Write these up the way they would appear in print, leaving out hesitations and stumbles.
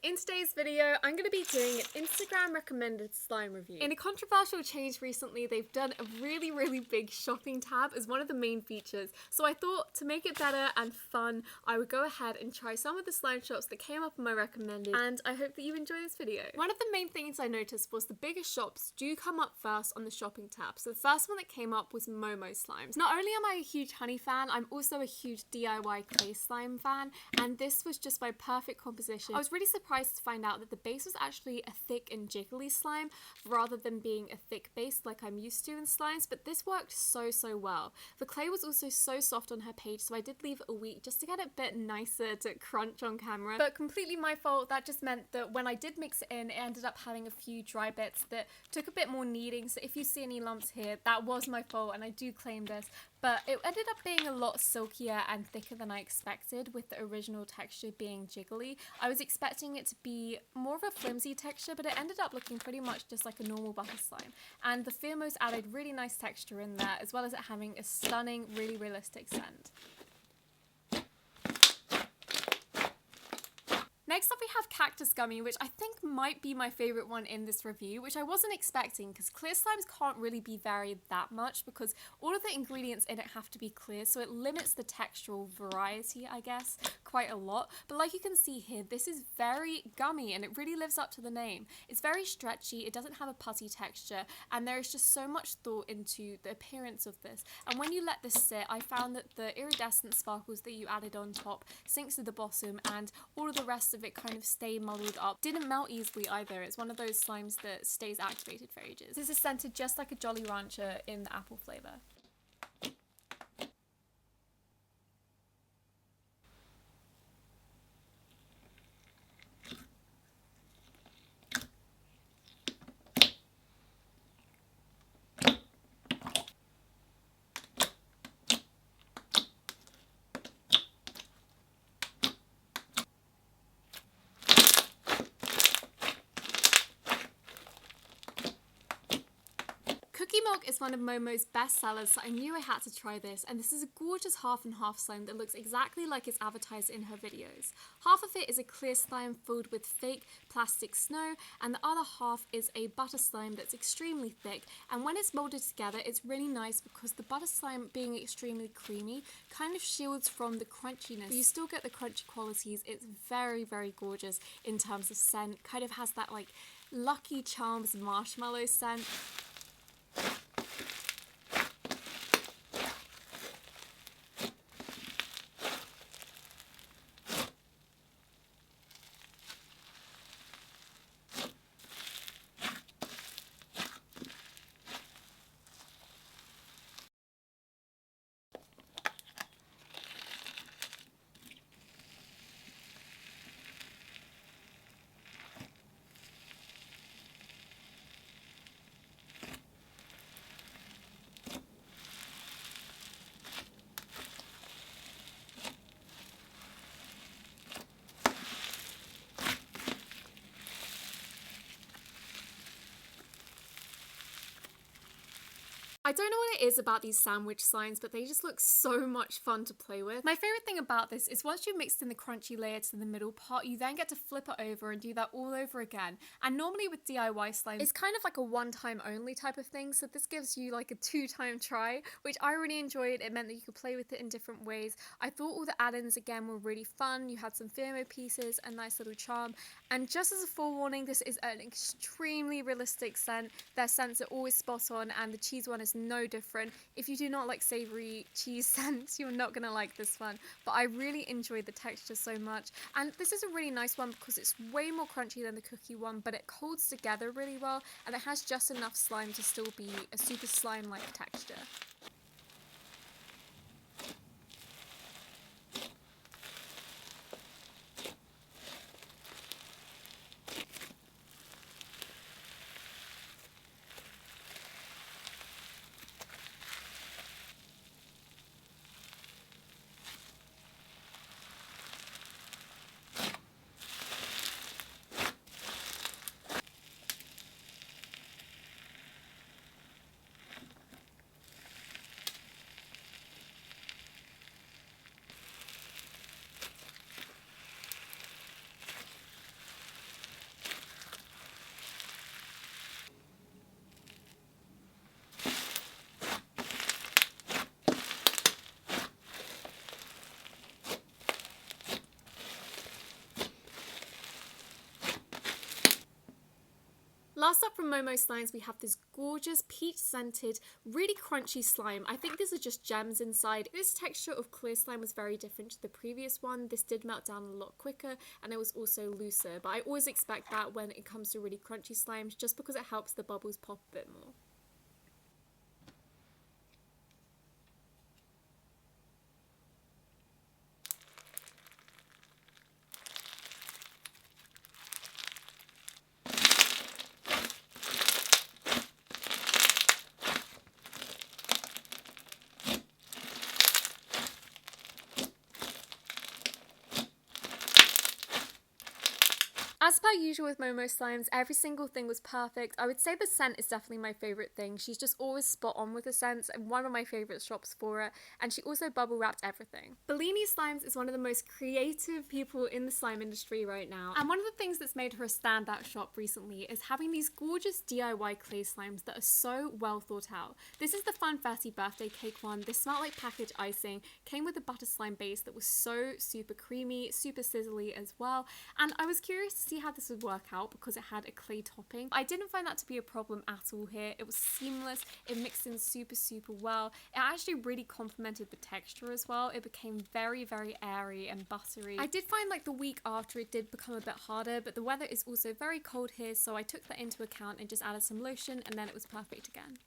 In today's video, I'm going to be doing an Instagram recommended slime review. In a controversial change recently, they've done a really big shopping tab as one of the main features. So I thought to make it better and fun, I would go ahead and try some of the slime shops that came up in my recommended, and I hope that you enjoy this video. One of the main things I noticed was the biggest shops do come up first on the shopping tab. So the first one that came up was Momo Slimes. Not only am I a huge honey fan, I'm also a huge DIY clay slime fan, and this was just my perfect composition. I was really surprised to find out that the base was actually a thick and jiggly slime rather than being a thick base like I'm used to in slimes, but this worked so well. The clay was also so soft on her page, so I did leave it a week just to get it a bit nicer to crunch on camera, but completely my fault. That just meant that when I did mix it in, it ended up having a few dry bits that took a bit more kneading, so if you see any lumps here, that was my fault and I do claim this. But it ended up being a lot silkier and thicker than I expected, with the original texture being jiggly. I was expecting it to be more of a flimsy texture, but it ended up looking pretty much just like a normal butter slime. And the Firmos added really nice texture in there, as well as it having a stunning, really realistic scent. Next up we have Cactus Gummy, which I think might be my favourite one in this review, which I wasn't expecting because clear slimes can't really be varied that much because all of the ingredients in it have to be clear, so it limits the textural variety, I guess, quite a lot. But like you can see here, this is very gummy and it really lives up to the name. It's very stretchy, it doesn't have a putty texture, and there is just so much thought into the appearance of this. And when you let this sit, I found that the iridescent sparkles that you added on top sinks to the bottom, and all of the rest of it kind of stay muddled up. Didn't melt easily either. It's one of those slimes that stays activated for ages. This is scented just like a Jolly Rancher in the apple flavour. Cookie Milk is one of Momo's best sellers, so I knew I had to try this, and this is a gorgeous half and half slime that looks exactly like it's advertised in her videos. Half of it is a clear slime filled with fake plastic snow, and the other half is a butter slime that's extremely thick, and when it's molded together it's really nice because the butter slime being extremely creamy kind of shields from the crunchiness, but you still get the crunchy qualities. It's very gorgeous in terms of scent, kind of has that like Lucky Charms marshmallow scent. I don't know what it is about these sandwich slimes, but they just look so much fun to play with. My favourite thing about this is once you've mixed in the crunchy layer to the middle part, you then get to flip it over and do that all over again. And normally with DIY slime, it's kind of like a one-time only type of thing, so this gives you like a two-time try, which I really enjoyed. It meant that you could play with it in different ways. I thought all the add-ins again were really fun. You had some Firmo pieces, a nice little charm, and just as a forewarning, this is an extremely realistic scent. Their scents are always spot on, and the cheese one is no different. If you do not like savoury cheese scents, you're not gonna like this one, but I really enjoyed the texture so much. And this is a really nice one because it's way more crunchy than the cookie one, but it holds together really well, and it has just enough slime to still be a super slime-like texture. Last up from Momo Slimes, we have this gorgeous peach scented, really crunchy slime. I think these are just gems inside. This texture of clear slime was very different to the previous one. This did melt down a lot quicker and it was also looser, but I always expect that when it comes to really crunchy slimes just because it helps the bubbles pop a bit more. As per usual with Momo Slimes, every single thing was perfect. I would say the scent is definitely my favourite thing. She's just always spot on with the scents and one of my favourite shops for it. And she also bubble wrapped everything. Bellini Slimes is one of the most creative people in the slime industry right now. And one of the things that's made her a standout shop recently is having these gorgeous DIY clay slimes that are so well thought out. This is the Funfetti birthday cake one. This smelled like packaged icing, came with a butter slime base that was so super creamy, super sizzly as well. And I was curious to see how this would work out because it had a clay topping. I didn't find that to be a problem at all here. It was seamless, it mixed in super well. It actually really complemented the texture as well. It became very airy and buttery. I did find like the week after it did become a bit harder, but the weather is also very cold here, so I took that into account and just added some lotion and then it was perfect again.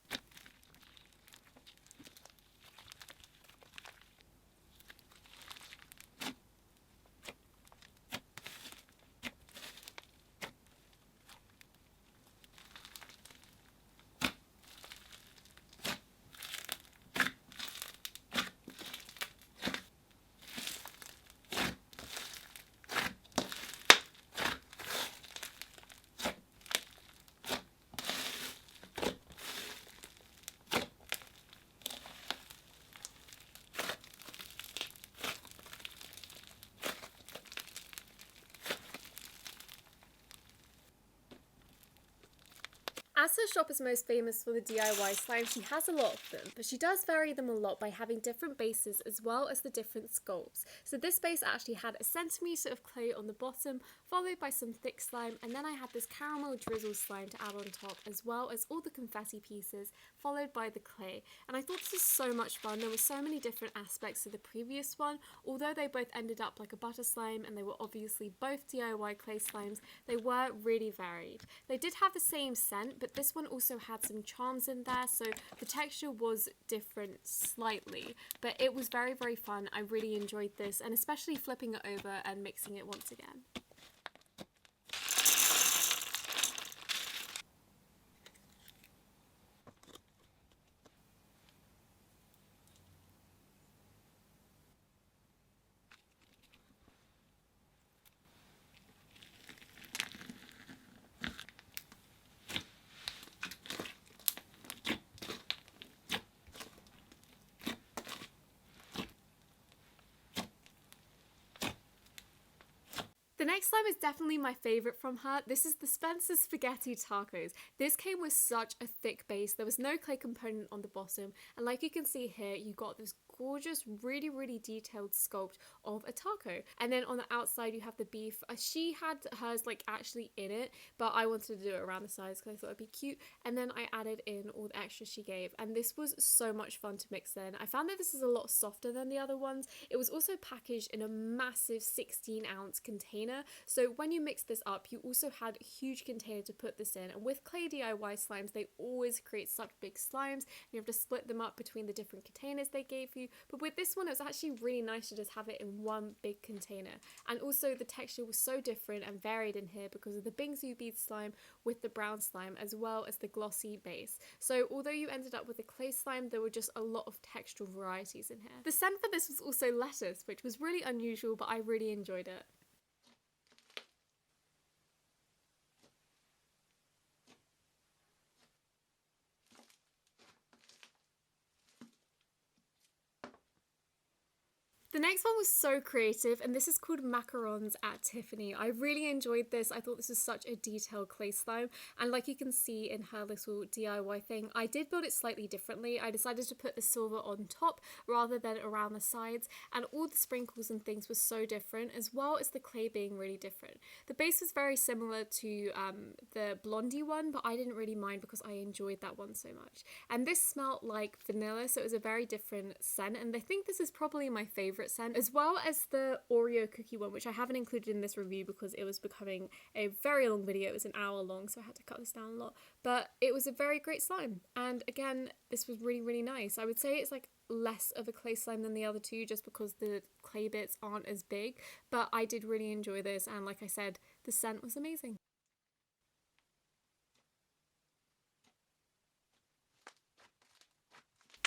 Asta Shop is most famous for the DIY slime. She has a lot of them, but she does vary them a lot by having different bases as well as the different sculpts. So this base actually had a centimetre of clay on the bottom, followed by some thick slime, and then I had this caramel drizzle slime to add on top, as well as all the confetti pieces, followed by the clay. And I thought this was so much fun. There were so many different aspects to the previous one. Although they both ended up like a butter slime, and they were obviously both DIY clay slimes, they were really varied. They did have the same scent, but this one also had some charms in there, so the texture was different slightly, but it was very fun. I really enjoyed this, and especially flipping it over and mixing it once again. The next slime is definitely my favourite from her. This is the Spencer's Spaghetti Tacos. This came with such a thick base. There was no clay component on the bottom, and like you can see here, you got this gorgeous, really detailed sculpt of a taco. And then on the outside you have the beef. She had hers like actually in it, but I wanted to do it around the sides because I thought it'd be cute. And then I added in all the extras she gave, and this was so much fun to mix in. I found that this is a lot softer than the other ones. It was also packaged in a massive 16-ounce container, so when you mix this up, you also had a huge container to put this in. And with clay DIY slimes, they always create such big slimes, and you have to split them up between the different containers they gave you. But with this one, it was actually really nice to just have it in one big container. And also the texture was so different and varied in here because of the Bingsu bead slime with the brown slime, as well as the glossy base. So although you ended up with a clay slime, there were just a lot of textural varieties in here. The scent for this was also lettuce, which was really unusual, but I really enjoyed it. The next one was so creative, and this is called Macarons at Tiffany. I really enjoyed this. I thought this was such a detailed clay slime, and like you can see in her little DIY thing, I did build it slightly differently. I decided to put the silver on top rather than around the sides, and all the sprinkles and things were so different, as well as the clay being really different. The base was very similar to the blondie one, but I didn't really mind because I enjoyed that one so much. And this smelled like vanilla, so it was a very different scent, and I think this is probably my favourite scent, as well as the Oreo cookie one, which I haven't included in this review because it was becoming a very long video. It was an hour long, so I had to cut this down a lot, but it was a very great slime. And again, this was really nice. I would say it's like less of a clay slime than the other two just because the clay bits aren't as big, but I did really enjoy this, and like I said, the scent was amazing.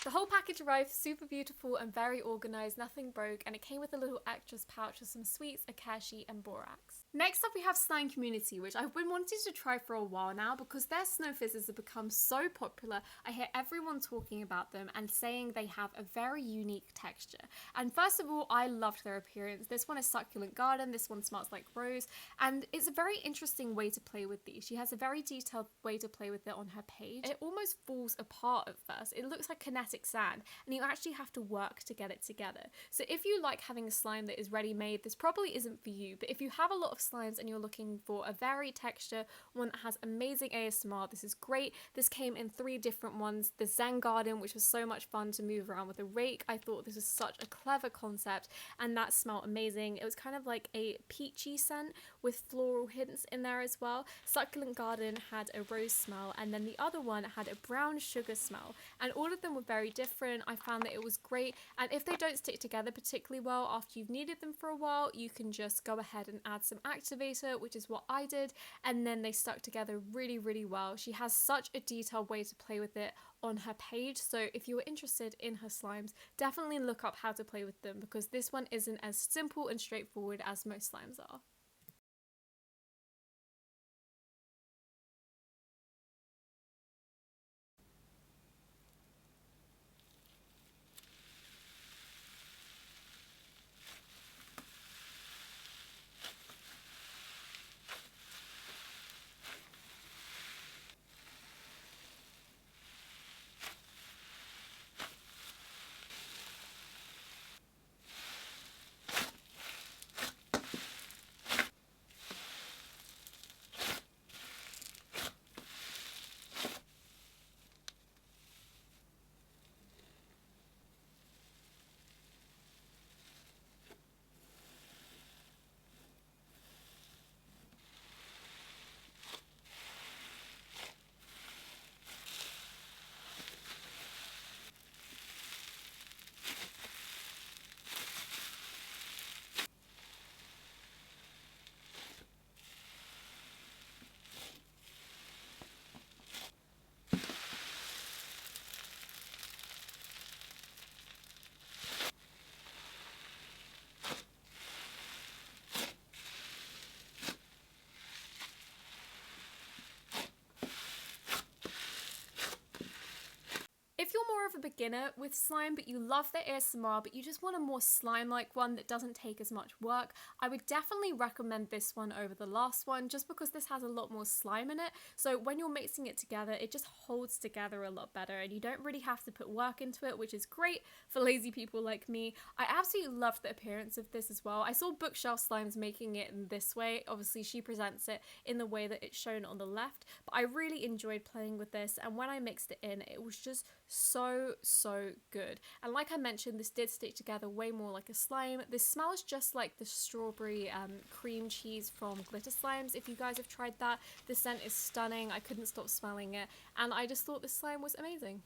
The whole package arrived super beautiful and very organised, nothing broke, and it came with a little extras pouch with some sweets, a cashew and borax. Next up we have Slime Community, which I've been wanting to try for a while now because their snow fizzes have become so popular. I hear everyone talking about them and saying they have a very unique texture. And first of all, I loved their appearance. This one is Succulent Garden, this one smells like rose, and it's a very interesting way to play with these. She has a very detailed way to play with it on her page. It almost falls apart at first. It looks like kinetic sand, and you actually have to work to get it together. So if you like having a slime that is ready-made, this probably isn't for you, but if you have a lot of slimes and you're looking for a varied texture, one that has amazing ASMR, this is great. This came in 3 different ones. The Zen Garden, which was so much fun to move around with a rake. I thought this was such a clever concept, and that smelled amazing. It was kind of like a peachy scent with floral hints in there as well. Succulent Garden had a rose smell, and then the other one had a brown sugar smell, and all of them were very different. I found that it was great, and if they don't stick together particularly well after you've needed them for a while, you can just go ahead and add some activator, which is what I did, and then they stuck together really well. She has such a detailed way to play with it on her page, so if you were interested in her slimes, definitely look up how to play with them because this one isn't as simple and straightforward as most slimes are. If you're more of a beginner with slime but you love the ASMR but you just want a more slime-like one that doesn't take as much work, I would definitely recommend this one over the last one just because this has a lot more slime in it. So when you're mixing it together, it just holds together a lot better and you don't really have to put work into it, which is great for lazy people like me. I absolutely loved the appearance of this as well. I saw Bookshelf Slimes making it in this way. Obviously she presents it in the way that it's shown on the left, but I really enjoyed playing with this, and when I mixed it in, it was just so good. And like I mentioned, this did stick together way more like a slime. This smells just like the strawberry cream cheese from Glitter Slimes. If you guys have tried that, the scent is stunning. I couldn't stop smelling it, and I just thought this slime was amazing.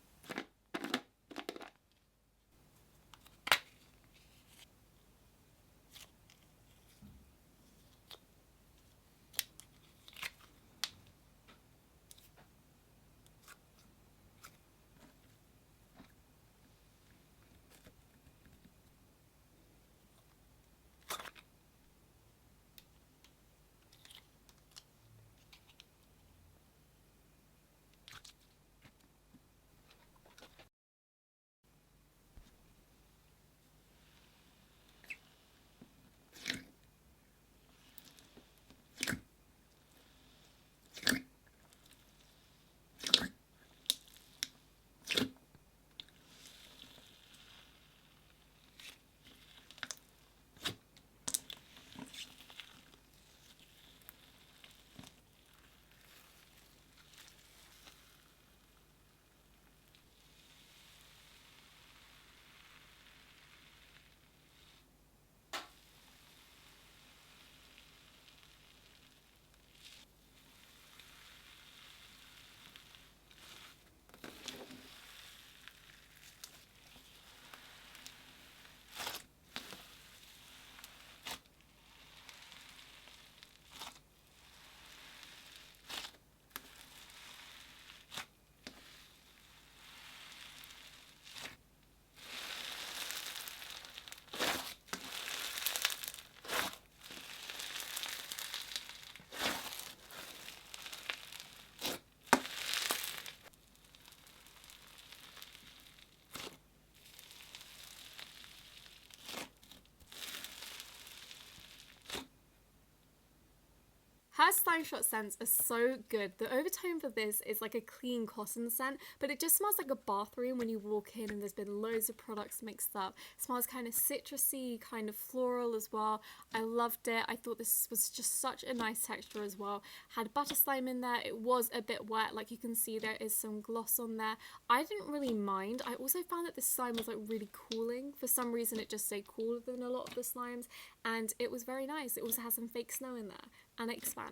Her slime shot scents are so good. The overtone for this is like a clean cotton scent, but it just smells like a bathroom when you walk in and there's been loads of products mixed up. It smells kind of citrusy, kind of floral as well. I loved it. I thought this was just such a nice texture as well. Had butter slime in there. It was a bit wet, like you can see there is some gloss on there. I didn't really mind. I also found that this slime was like really cooling. For some reason it just stayed cooler than a lot of the slimes, and it was very nice. It also has some fake snow in there, and it expanded.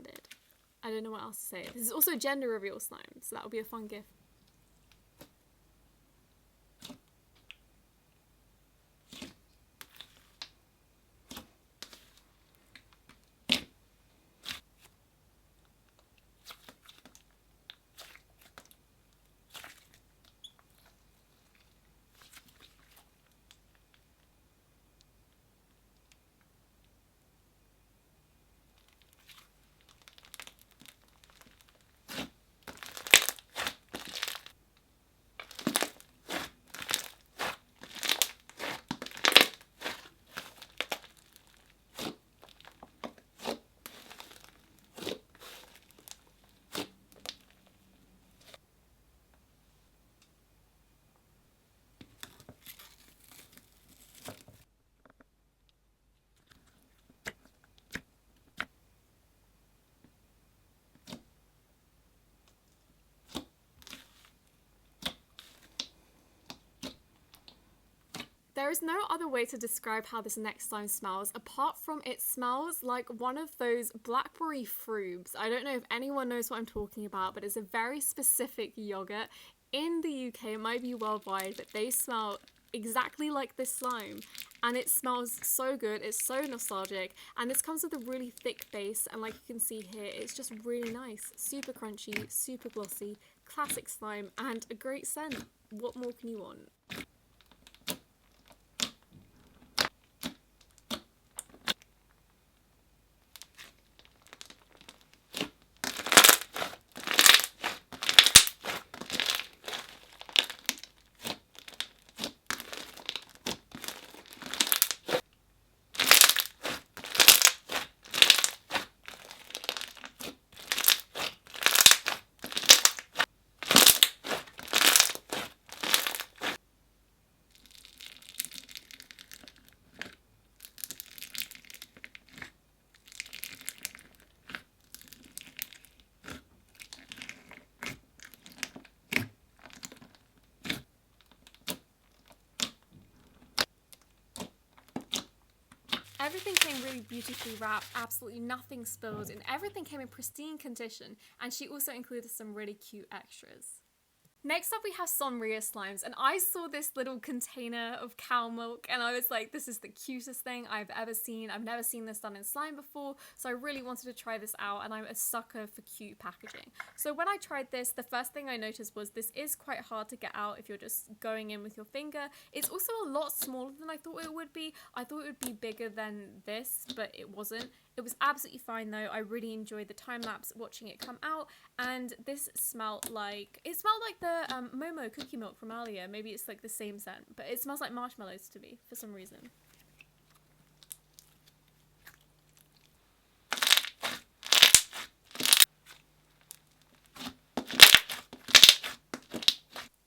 I don't know what else to say. This is also a gender reveal slime, so that would be a fun gift. There is no other way to describe how this next slime smells apart from it smells like one of those blackberry frubes. I don't know if anyone knows what I'm talking about, but it's a very specific yogurt. In the UK, it might be worldwide, but they smell exactly like this slime, and it smells so good. It's so nostalgic, and this comes with a really thick base, and like you can see here, it's just really nice. Super crunchy, super glossy, classic slime, and a great scent. What more can you want? Everything came really beautifully wrapped, absolutely nothing spilled, and everything came in pristine condition, and she also included some really cute extras. Next up we have Sombria Slimes, and I saw this little container of cow milk and I was like, this is the cutest thing I've ever seen. I've never seen this done in slime before, so I really wanted to try this out, and I'm a sucker for cute packaging. So when I tried this, the first thing I noticed was this is quite hard to get out if you're just going in with your finger. It's also a lot smaller than I thought it would be. I thought it would be bigger than this, but it wasn't. It was absolutely fine though. I really enjoyed the time lapse watching it come out, and this smelled like the Momo cookie milk from earlier. Maybe it's like the same scent, but it smells like marshmallows to me for some reason.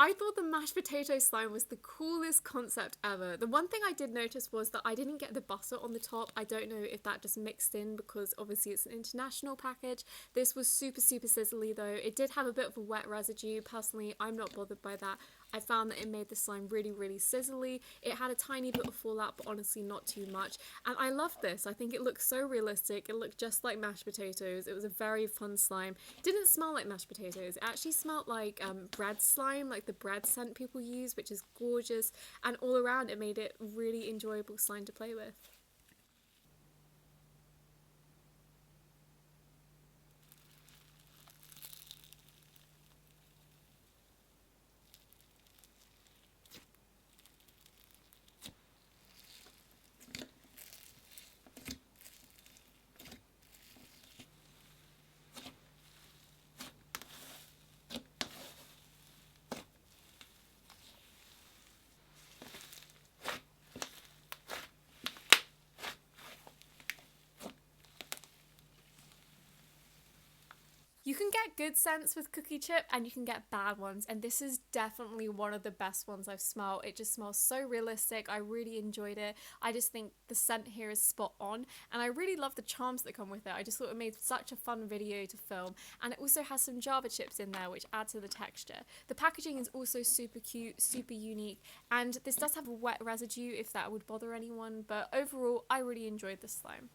I thought the mashed potato slime was the coolest concept ever. The one thing I did notice was that I didn't get the butter on the top. I don't know if that just mixed in because obviously it's an international package. This was super, super sizzly though. It did have a bit of a wet residue. Personally, I'm not bothered by that. I found that it made the slime really, really sizzly. It had a tiny bit of fallout, but honestly not too much. And I loved this. I think it looked so realistic. It looked just like mashed potatoes. It was a very fun slime. It didn't smell like mashed potatoes. It actually smelled like bread slime, like the bread scent people use, which is gorgeous. And all around it made it really enjoyable slime to play with. You can get good scents with cookie chip and you can get bad ones, and this is definitely one of the best ones I've smelled. It just smells so realistic. I really enjoyed it. I just think the scent here is spot on, and I really love the charms that come with it. I just thought it made such a fun video to film, and it also has some Java chips in there which add to the texture. The packaging is also super cute, super unique, and this does have a wet residue if that would bother anyone, but overall I really enjoyed this slime.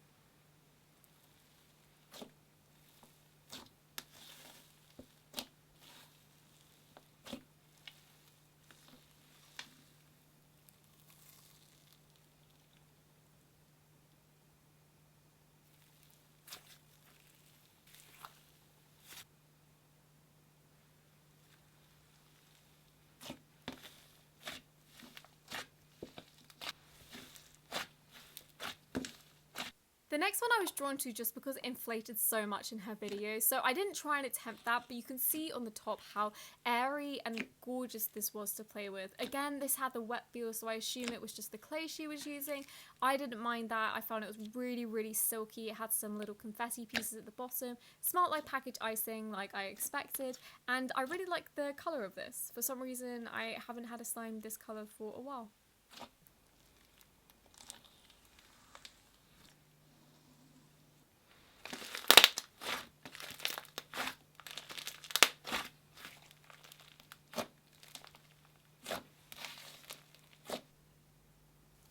The next one I was drawn to just because it inflated so much in her video, so I didn't try and attempt that, but you can see on the top how airy and gorgeous this was to play with. Again, this had the wet feel, so I assume it was just the clay she was using. I didn't mind that. I found it was really, really silky. It had some little confetti pieces at the bottom, smelled like packaged icing like I expected, and I really like the colour of this. For some reason, I haven't had a slime this colour for a while.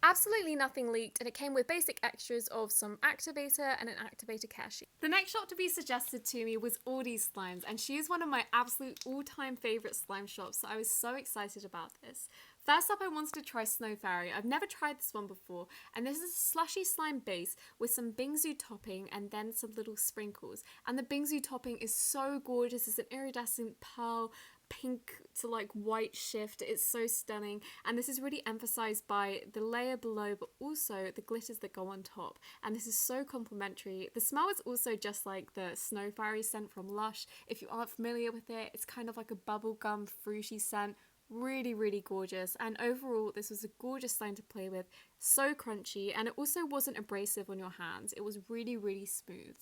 Absolutely nothing leaked, and it came with basic extras of some activator and an activator care sheet. The next shop to be suggested to me was Audi Slimes, and she is one of my absolute all-time favourite slime shops, so I was so excited about this. First up, I wanted to try Snow Fairy. I've never tried this one before, and this is a slushy slime base with some bingsu topping and then some little sprinkles. And the bingsu topping is so gorgeous. It's an iridescent pearl pink to like white shift. It's so stunning, and this is really emphasized by the layer below but also the glitters that go on top, and this is so complimentary. The smell is also just like the Snow Fairy scent from Lush. If you aren't familiar with it, it's kind of like a bubblegum fruity scent. Really, really gorgeous, and overall this was a gorgeous slime to play with, so crunchy, and it also wasn't abrasive on your hands. It was really, really smooth.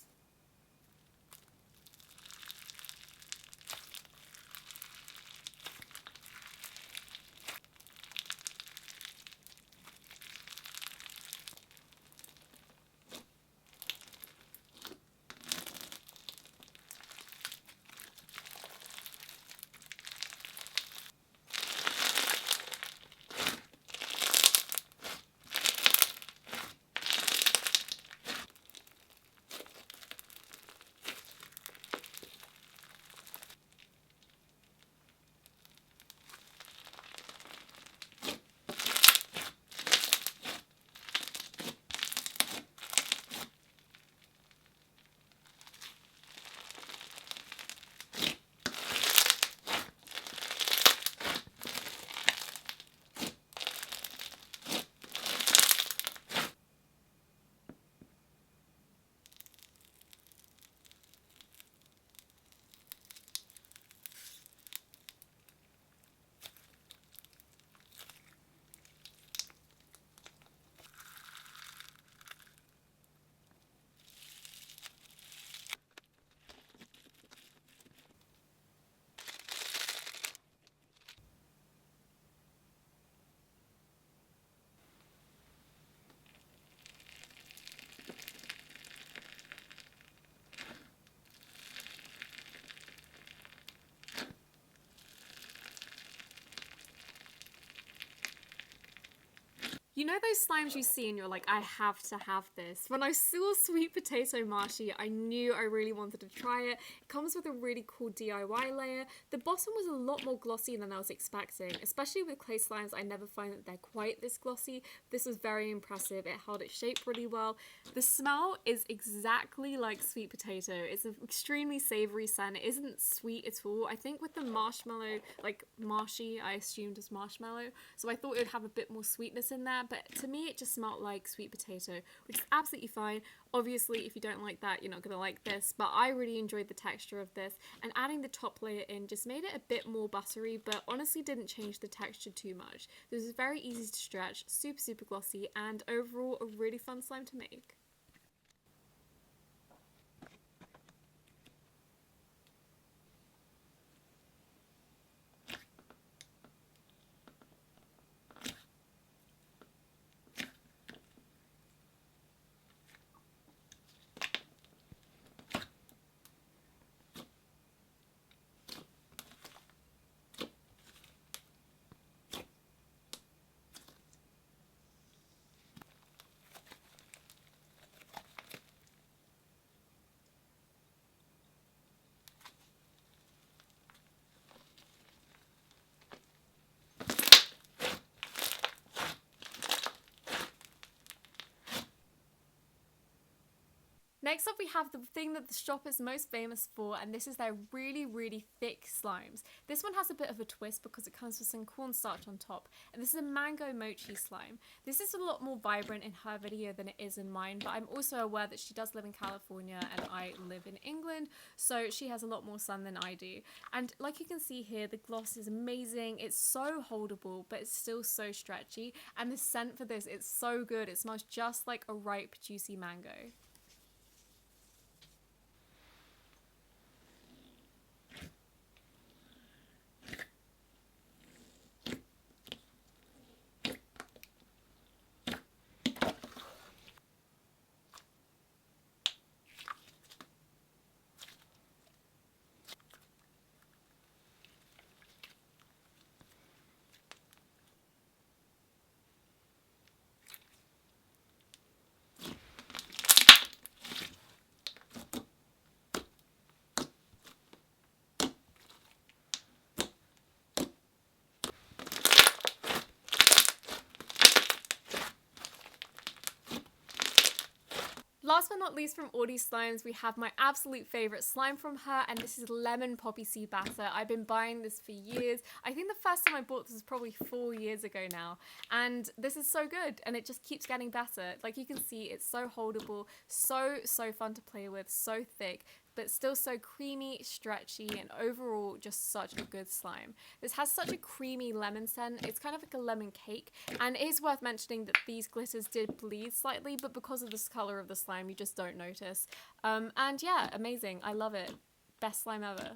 You know those slimes you see and you're like, I have to have this? When I saw Sweet Potato Marshy, I knew I really wanted to try it. It comes with a really cool DIY layer. The bottom was a lot more glossy than I was expecting, especially with clay slimes. I never find that they're quite this glossy. This was very impressive. It held its shape really well. The smell is exactly like sweet potato. It's an extremely savory scent. It isn't sweet at all. I think with the marshmallow, like marshy, I assumed as marshmallow, so I thought it would have a bit more sweetness in there. But to me it just smelled like sweet potato, which is absolutely fine. Obviously if you don't like that, you're not gonna like this, but I really enjoyed the texture of this, and adding the top layer in just made it a bit more buttery, but honestly didn't change the texture too much. This is very easy to stretch, super glossy, and overall a really fun slime to make. Next up we have the thing that the shop is most famous for, and this is their really, really thick slimes. This one has a bit of a twist because it comes with some cornstarch on top, and this is a mango mochi slime. This is a lot more vibrant in her video than it is in mine, but I'm also aware that she does live in California and I live in England, so she has a lot more sun than I do. And like you can see here, the gloss is amazing. It's so holdable, but it's still so stretchy, and the scent for this, it's so good. It smells just like a ripe, juicy mango. Last but not least, from Audi Slimes, we have my absolute favourite slime from her, and this is lemon poppy seed batter. I've been buying this for years. I think the first time I bought this was probably 4 years ago now, and this is so good, and it just keeps getting better. Like you can see, it's so holdable, so fun to play with, so thick, but still so creamy, stretchy, and overall just such a good slime. This has such a creamy lemon scent. It's kind of like a lemon cake, and it is worth mentioning that these glitters did bleed slightly, but because of this colour of the slime, you just don't notice. And yeah, amazing. I love it. Best slime ever.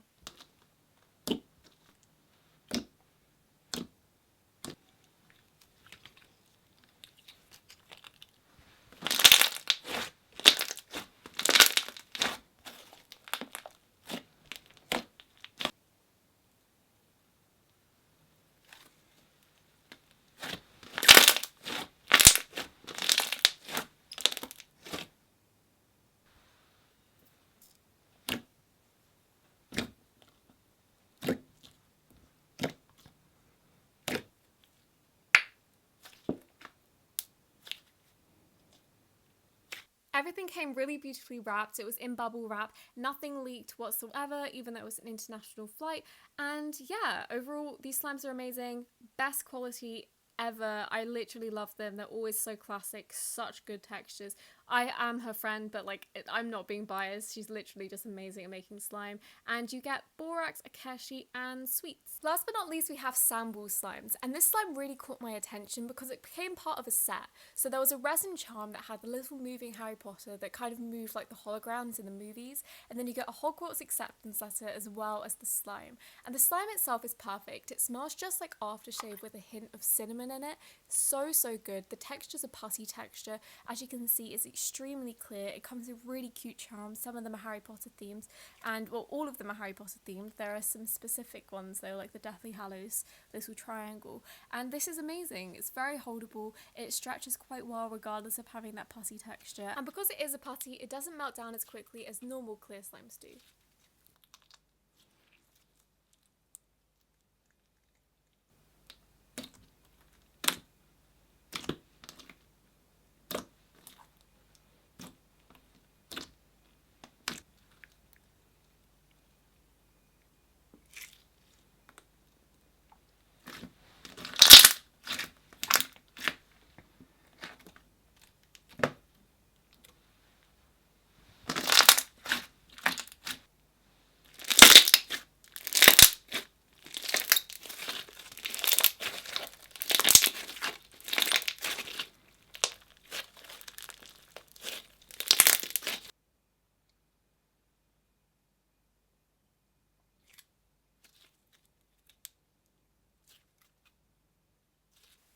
Everything came really beautifully wrapped. It was in bubble wrap. Nothing leaked whatsoever, even though it was an international flight. And yeah, overall, these slimes are amazing. Best quality ever. I literally love them. They're always so classic, such good textures. I am her friend, but like, I'm not being biased. She's literally just amazing at making slime. And you get borax, akeshi, and sweets. Last but not least, we have Sambal Slimes. And this slime really caught my attention because it became part of a set. So there was a resin charm that had the little moving Harry Potter that kind of moved like the holograms in the movies. And then you get a Hogwarts acceptance letter as well as the slime. And the slime itself is perfect. It smells just like aftershave with a hint of cinnamon in it. So good. The texture's a putty texture. As you can see, it's extremely clear. It comes with really cute charms. Some of them are Harry Potter themed, and well, all of them are Harry Potter themed. There are some specific ones though, like the Deathly Hallows little triangle, and this is amazing. It's very holdable. It stretches quite well regardless of having that putty texture, and because it is a putty, it doesn't melt down as quickly as normal clear slimes do.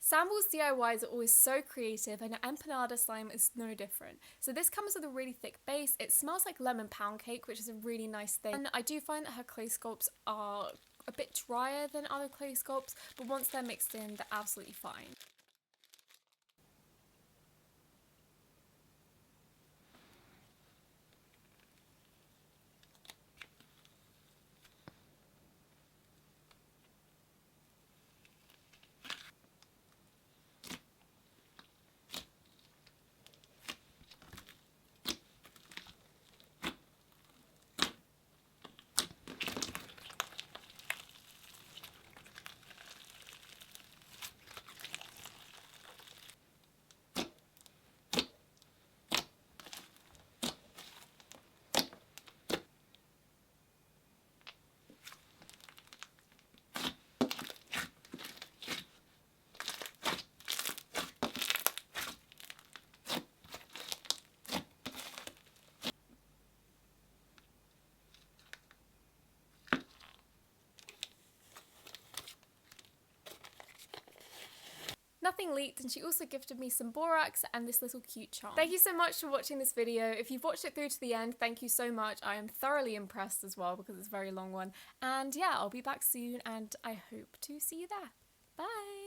Sambal's DIYs are always so creative, and an empanada slime is no different. So this comes with a really thick base. It smells like lemon pound cake, which is a really nice thing. And I do find that her clay sculpts are a bit drier than other clay sculpts, but once they're mixed in, they're absolutely fine. nothing leaked, and she also gifted me some borax and this little cute charm. Thank you so much for watching this video. If you've watched it through to the end, thank you so much. I am thoroughly impressed as well because it's a very long one. And yeah, I'll be back soon and I hope to see you there. Bye!